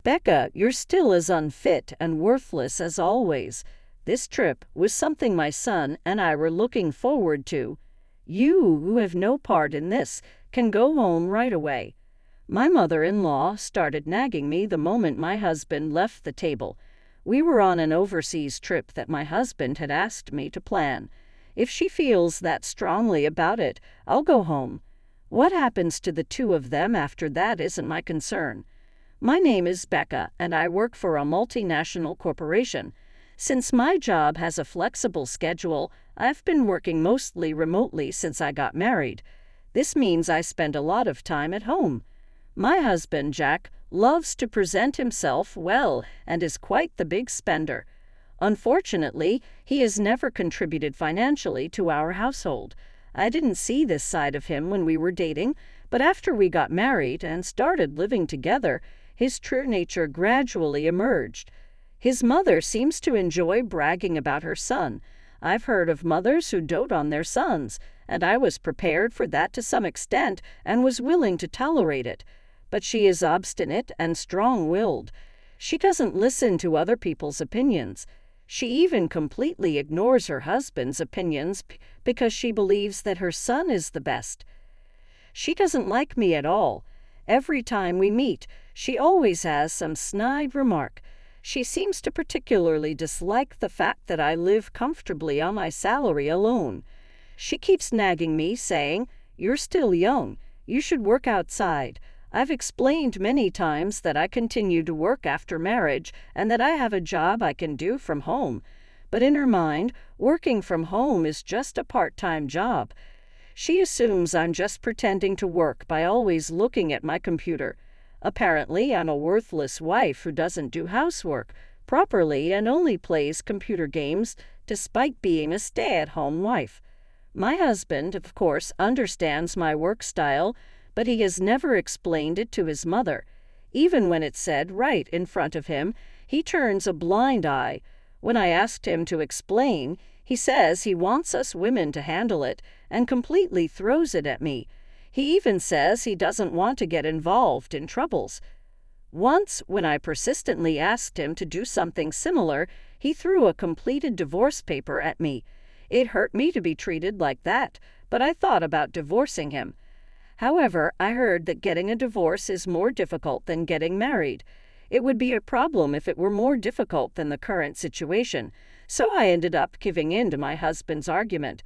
Becca, you're still as unfit and worthless as always. This trip was something my son and I were looking forward to. You, who have no part in this, can go home right away." My mother-in-law started nagging me the moment my husband left the table. We were on an overseas trip that my husband had asked me to plan. If she feels that strongly about it, I'll go home. What happens to the two of them after that isn't my concern. My name is Becca, and I work for a multinational corporation. Since my job has a flexible schedule, I've been working mostly remotely since I got married. This means I spend a lot of time at home. My husband, Jack, loves to present himself well and is quite the big spender. Unfortunately, he has never contributed financially to our household. I didn't see this side of him when we were dating, but after we got married and started living together, his true nature gradually emerged. His mother seems to enjoy bragging about her son. I've heard of mothers who dote on their sons, and I was prepared for that to some extent and was willing to tolerate it. But she is obstinate and strong-willed. She doesn't listen to other people's opinions. She even completely ignores her husband's opinions because she believes that her son is the best. She doesn't like me at all. Every time we meet, she always has some snide remark. She seems to particularly dislike the fact that I live comfortably on my salary alone. She keeps nagging me, saying, "You're still young. You should work outside." I've explained many times that I continue to work after marriage and that I have a job I can do from home. But in her mind, working from home is just a part-time job. She assumes I'm just pretending to work by always looking at my computer. Apparently, I'm a worthless wife who doesn't do housework properly and only plays computer games despite being a stay-at-home wife. My husband, of course, understands my work style, but he has never explained it to his mother. Even when it's said right in front of him, he turns a blind eye. When I asked him to explain, he says he wants us women to handle it and completely throws it at me. He even says he doesn't want to get involved in troubles. Once, when I persistently asked him to do something similar, he threw a completed divorce paper at me. It hurt me to be treated like that, but I thought about divorcing him. However, I heard that getting a divorce is more difficult than getting married. It would be a problem if it were more difficult than the current situation, so I ended up giving in to my husband's argument.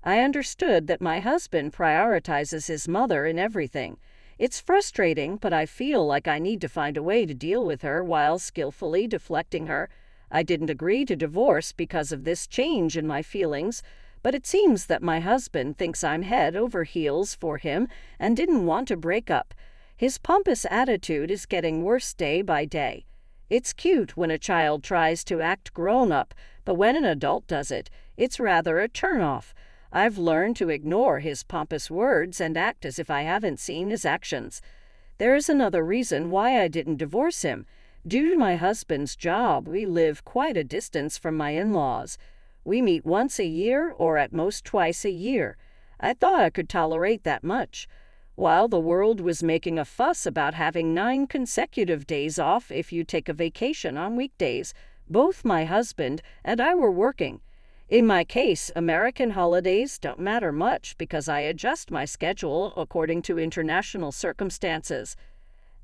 I understood that my husband prioritizes his mother in everything. It's frustrating, but I feel like I need to find a way to deal with her while skillfully deflecting her. I didn't agree to divorce because of this change in my feelings, but it seems that my husband thinks I'm head over heels for him and didn't want to break up. His pompous attitude is getting worse day by day. It's cute when a child tries to act grown-up, but when an adult does it, it's rather a turn-off. I've learned to ignore his pompous words and act as if I haven't seen his actions. There is another reason why I didn't divorce him. Due to my husband's job, we live quite a distance from my in-laws. We meet once a year or at most twice a year. I thought I could tolerate that much. While the world was making a fuss about having 9 consecutive days off if you take a vacation on weekdays, both my husband and I were working. In my case, American holidays don't matter much because I adjust my schedule according to international circumstances.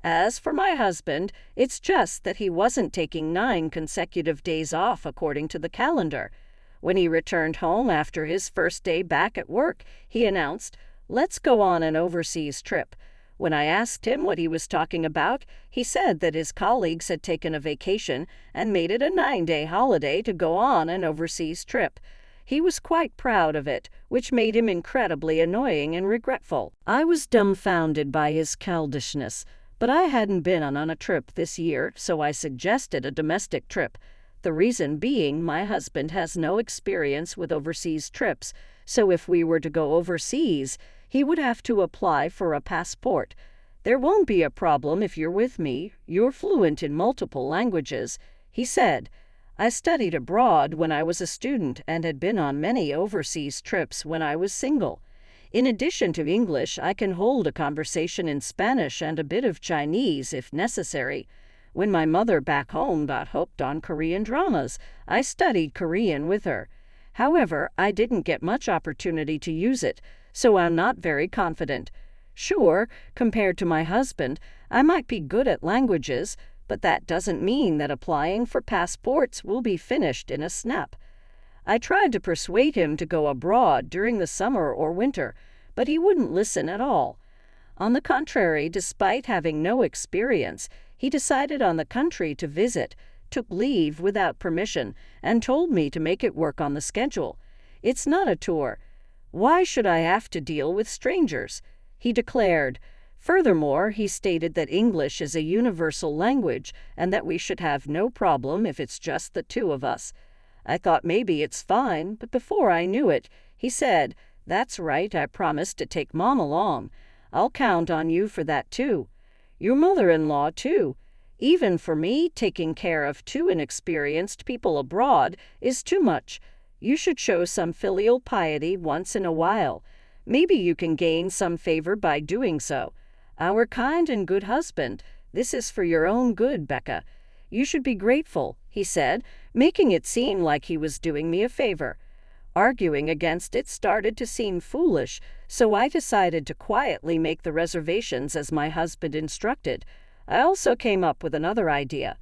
As for my husband, it's just that he wasn't taking 9 consecutive days off according to the calendar. When he returned home after his first day back at work, he announced, "Let's go on an overseas trip." When I asked him what he was talking about, he said that his colleagues had taken a vacation and made it a 9-day holiday to go on an overseas trip. He was quite proud of it, which made him incredibly annoying and regretful. I was dumbfounded by his childishness, but I hadn't been on a trip this year, so I suggested a domestic trip. The reason being my husband has no experience with overseas trips, so if we were to go overseas, he would have to apply for a passport. "There won't be a problem if you're with me. You're fluent in multiple languages," he said. I studied abroad when I was a student and had been on many overseas trips when I was single. In addition to English, I can hold a conversation in Spanish and a bit of Chinese if necessary. When my mother back home got hooked on Korean dramas, I studied Korean with her. However, I didn't get much opportunity to use it, so I'm not very confident. Sure, compared to my husband, I might be good at languages, but that doesn't mean that applying for passports will be finished in a snap. I tried to persuade him to go abroad during the summer or winter, but he wouldn't listen at all. On the contrary, despite having no experience, he decided on the country to visit, took leave without permission, and told me to make it work on the schedule. It's not a tour. Why should I have to deal with strangers? He declared. Furthermore, he stated that English is a universal language and that we should have no problem if it's just the two of us. I thought maybe it's fine, but before I knew it, he said, "That's right, I promised to take Mom along. I'll count on you for that too. Your mother-in-law too. Even for me, taking care of two inexperienced people abroad is too much. You should show some filial piety once in a while. Maybe you can gain some favor by doing so. Our kind and good husband, this is for your own good, Becca. You should be grateful," he said, making it seem like he was doing me a favor. Arguing against it started to seem foolish, so I decided to quietly make the reservations as my husband instructed. I also came up with another idea.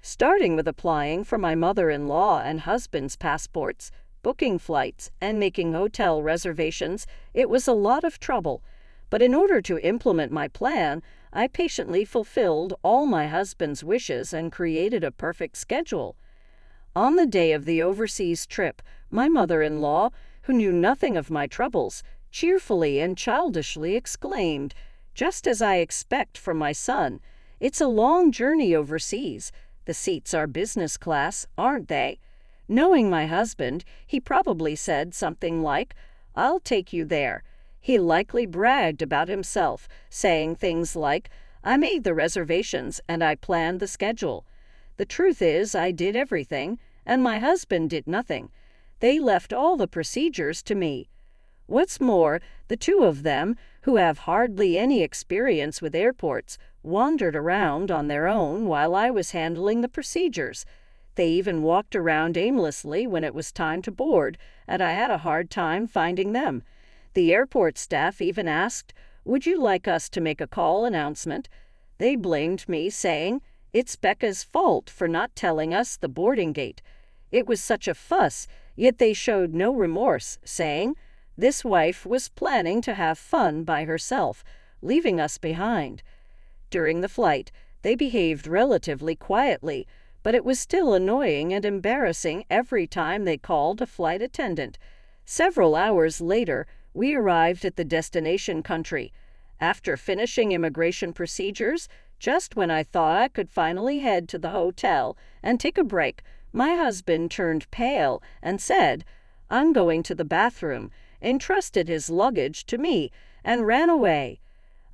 Starting with applying for my mother-in-law and husband's passports, booking flights, and making hotel reservations, it was a lot of trouble. But in order to implement my plan, I patiently fulfilled all my husband's wishes and created a perfect schedule. On the day of the overseas trip, my mother-in-law, who knew nothing of my troubles, cheerfully and childishly exclaimed, "Just as I expect from my son. It's a long journey overseas. The seats are business class, aren't they?" Knowing my husband, he probably said something like, "I'll take you there." He likely bragged about himself, saying things like, "I made the reservations and I planned the schedule." The truth is, I did everything, and my husband did nothing. They left all the procedures to me. What's more, the two of them, who have hardly any experience with airports, wandered around on their own while I was handling the procedures. They even walked around aimlessly when it was time to board, and I had a hard time finding them. The airport staff even asked, "Would you like us to make a call announcement?" They blamed me, saying, "It's Becca's fault for not telling us the boarding gate." It was such a fuss, yet they showed no remorse, saying, "This wife was planning to have fun by herself, leaving us behind." During the flight, they behaved relatively quietly, but it was still annoying and embarrassing every time they called a flight attendant. Several hours later, we arrived at the destination country. After finishing immigration procedures, just when I thought I could finally head to the hotel and take a break, my husband turned pale and said, "I'm going to the bathroom," entrusted his luggage to me, and ran away.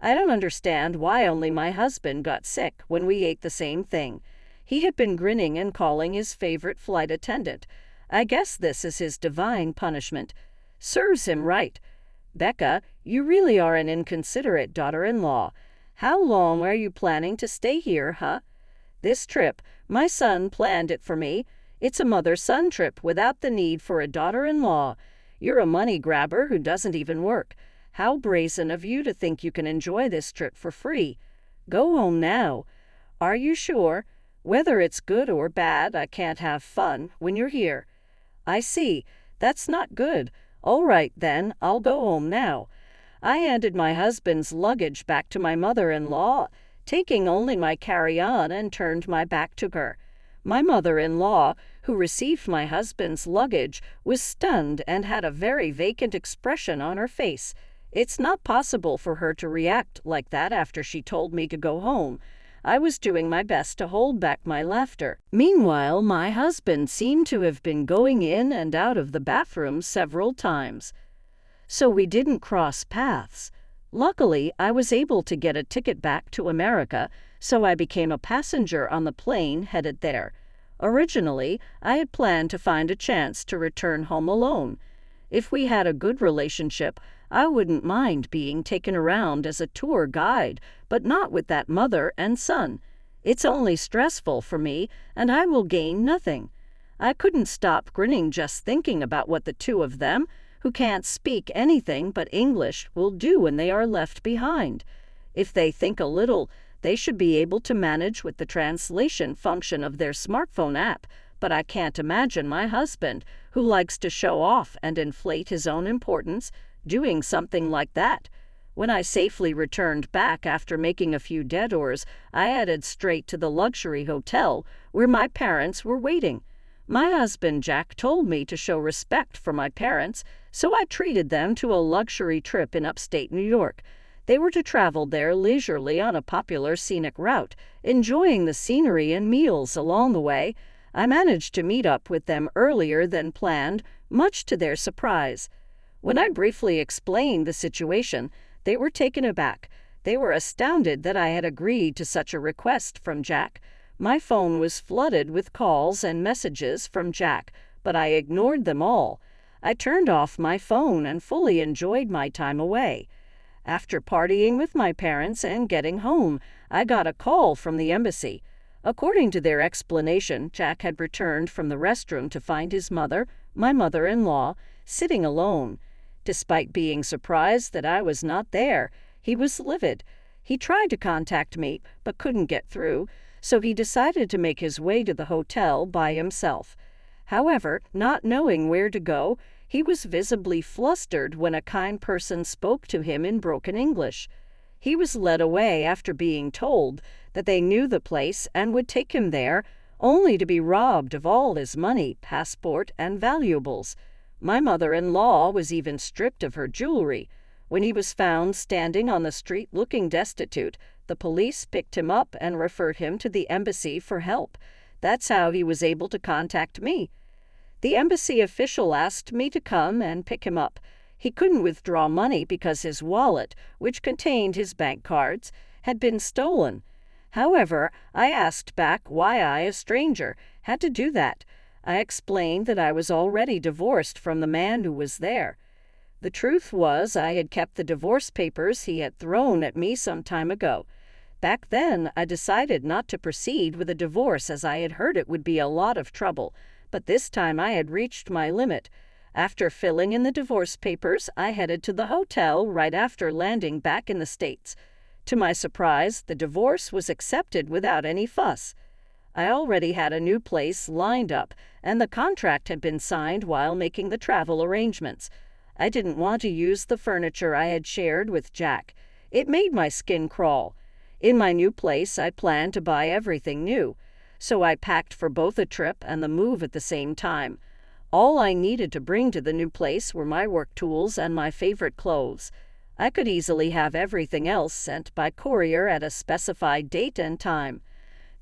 I don't understand why only my husband got sick when we ate the same thing. He had been grinning and calling his favorite flight attendant. I guess this is his divine punishment. Serves him right. Becca, you really are an inconsiderate daughter-in-law. How long are you planning to stay here, huh? This trip, my son planned it for me. It's a mother-son trip without the need for a daughter-in-law. You're a money grabber who doesn't even work. How brazen of you to think you can enjoy this trip for free. Go home now. Are you sure? Whether it's good or bad, I can't have fun when you're here. I see. That's not good. All right, then, I'll go home now. I handed my husband's luggage back to my mother-in-law, taking only my carry-on, and turned my back to her. My mother-in-law, who received my husband's luggage, was stunned and had a very vacant expression on her face. It's not possible for her to react like that after she told me to go home. I was doing my best to hold back my laughter. Meanwhile, my husband seemed to have been going in and out of the bathroom several times. So we didn't cross paths. Luckily, I was able to get a ticket back to America, so I became a passenger on the plane headed there. Originally, I had planned to find a chance to return home alone. If we had a good relationship, I wouldn't mind being taken around as a tour guide, but not with that mother and son. It's only stressful for me, and I will gain nothing. I couldn't stop grinning just thinking about what the two of them, who can't speak anything but English, will do when they are left behind. If they think a little, they should be able to manage with the translation function of their smartphone app, but I can't imagine my husband, who likes to show off and inflate his own importance, doing something like that. When I safely returned back after making a few detours, I headed straight to the luxury hotel where my parents were waiting. My husband Jack told me to show respect for my parents, so I treated them to a luxury trip in upstate New York. They were to travel there leisurely on a popular scenic route, enjoying the scenery and meals along the way. I managed to meet up with them earlier than planned, much to their surprise. When I briefly explained the situation, they were taken aback. They were astounded that I had agreed to such a request from Jack. My phone was flooded with calls and messages from Jack, but I ignored them all. I turned off my phone and fully enjoyed my time away. After partying with my parents and getting home, I got a call from the embassy. According to their explanation, Jack had returned from the restroom to find his mother, my mother-in-law, sitting alone. Despite being surprised that I was not there, he was livid. He tried to contact me, but couldn't get through, so he decided to make his way to the hotel by himself. However, not knowing where to go, he was visibly flustered when a kind person spoke to him in broken English. He was led away after being told that they knew the place and would take him there, only to be robbed of all his money, passport, and valuables. My mother-in-law was even stripped of her jewelry. When he was found standing on the street looking destitute, the police picked him up and referred him to the embassy for help. That's how he was able to contact me. The embassy official asked me to come and pick him up. He couldn't withdraw money because his wallet, which contained his bank cards, had been stolen. However, I asked back why I, a stranger, had to do that. I explained that I was already divorced from the man who was there. The truth was I had kept the divorce papers he had thrown at me some time ago. Back then, I decided not to proceed with a divorce as I had heard it would be a lot of trouble, but this time I had reached my limit. After filling in the divorce papers, I headed to the hotel right after landing back in the States. To my surprise, the divorce was accepted without any fuss. I already had a new place lined up, and the contract had been signed while making the travel arrangements. I didn't want to use the furniture I had shared with Jack. It made my skin crawl. In my new place, I planned to buy everything new, so I packed for both a trip and the move at the same time. All I needed to bring to the new place were my work tools and my favorite clothes. I could easily have everything else sent by courier at a specified date and time.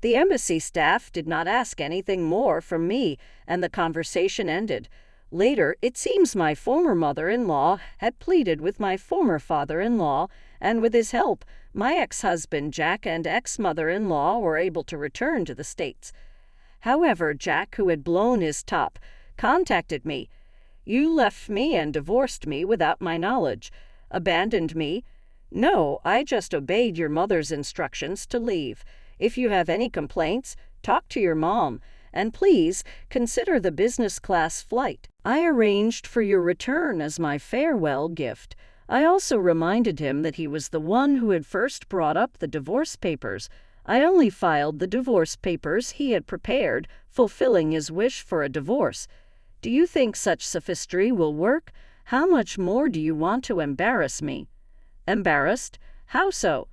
The embassy staff did not ask anything more from me, and the conversation ended. Later, it seems my former mother-in-law had pleaded with my former father-in-law, and with his help, my ex-husband Jack and ex-mother-in-law were able to return to the States. However, Jack, who had blown his top, contacted me. "You left me and divorced me without my knowledge. Abandoned me? No, I just obeyed your mother's instructions to leave. If you have any complaints, talk to your mom, and please consider the business class flight. I arranged for your return as my farewell gift." I also reminded him that he was the one who had first brought up the divorce papers. I only filed the divorce papers he had prepared, fulfilling his wish for a divorce. Do you think such sophistry will work? How much more do you want to embarrass me? Embarrassed? How so?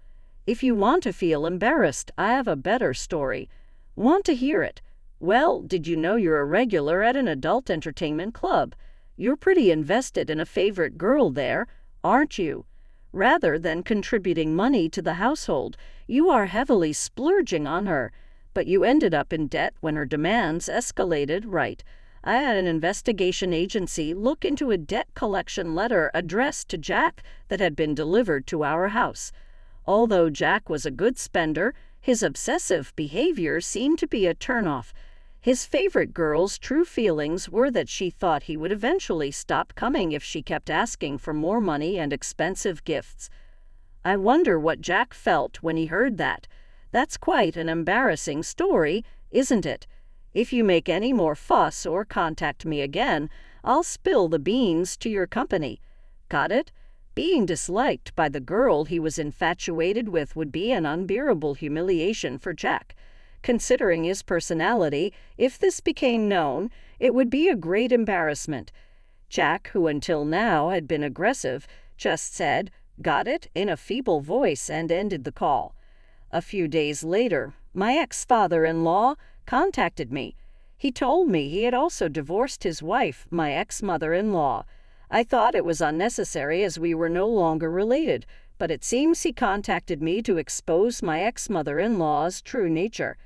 If you want to feel embarrassed, I have a better story. Want to hear it? Well, did you know you're a regular at an adult entertainment club? You're pretty invested in a favorite girl there, aren't you? Rather than contributing money to the household, you are heavily splurging on her. But you ended up in debt when her demands escalated, right? I had an investigation agency look into a debt collection letter addressed to Jack that had been delivered to our house. Although Jack was a good spender, his obsessive behavior seemed to be a turnoff. His favorite girl's true feelings were that she thought he would eventually stop coming if she kept asking for more money and expensive gifts. I wonder what Jack felt when he heard that. That's quite an embarrassing story, isn't it? If you make any more fuss or contact me again, I'll spill the beans to your company. Got it? Being disliked by the girl he was infatuated with would be an unbearable humiliation for Jack. Considering his personality, if this became known, it would be a great embarrassment. Jack, who until now had been aggressive, just said, "Got it?" in a feeble voice and ended the call. A few days later, my ex-father-in-law contacted me. He told me he had also divorced his wife, my ex-mother-in-law. I thought it was unnecessary as we were no longer related, but it seems he contacted me to expose my ex-mother-in-law's true nature.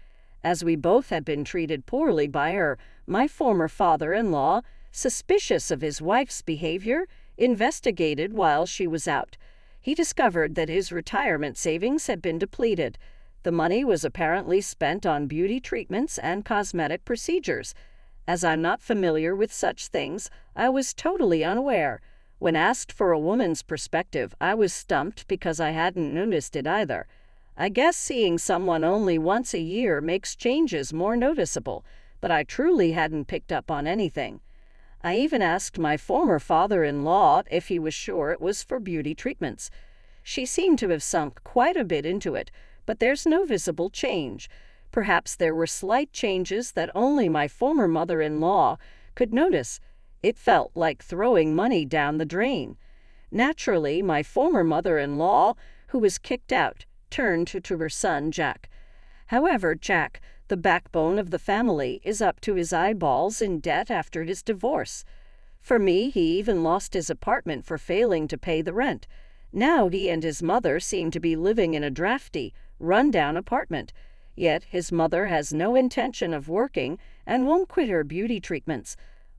As we both had been treated poorly by her, my former father-in-law, suspicious of his wife's behavior, investigated while she was out. He discovered that his retirement savings had been depleted. The money was apparently spent on beauty treatments and cosmetic procedures. As I'm not familiar with such things, I was totally unaware. When asked for a woman's perspective, I was stumped because I hadn't noticed it either. I guess seeing someone only once a year makes changes more noticeable, but I truly hadn't picked up on anything. I even asked my former father-in-law if he was sure it was for beauty treatments. She seemed to have sunk quite a bit into it, but there's no visible change. Perhaps there were slight changes that only my former mother-in-law could notice. It felt like throwing money down the drain. Naturally, my former mother-in-law, who was kicked out, turned to her son, Jack. However, Jack, the backbone of the family, is up to his eyeballs in debt after his divorce. For me, he even lost his apartment for failing to pay the rent. Now he and his mother seem to be living in a drafty, run-down apartment. Yet his mother has no intention of working and won't quit her beauty treatments.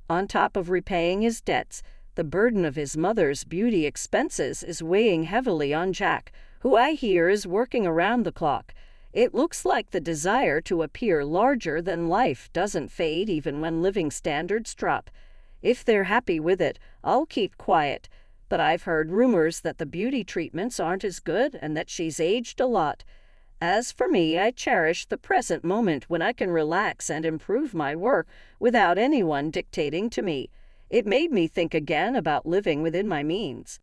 On top of repaying his debts, the burden of his mother's beauty expenses is weighing heavily on Jack, who I hear is working around the clock. It looks like the desire to appear larger than life doesn't fade even when living standards drop. If they're happy with it, I'll keep quiet. But I've heard rumors that the beauty treatments aren't as good and that she's aged a lot. As for me, I cherish the present moment when I can relax and improve my work without anyone dictating to me. It made me think again about living within my means.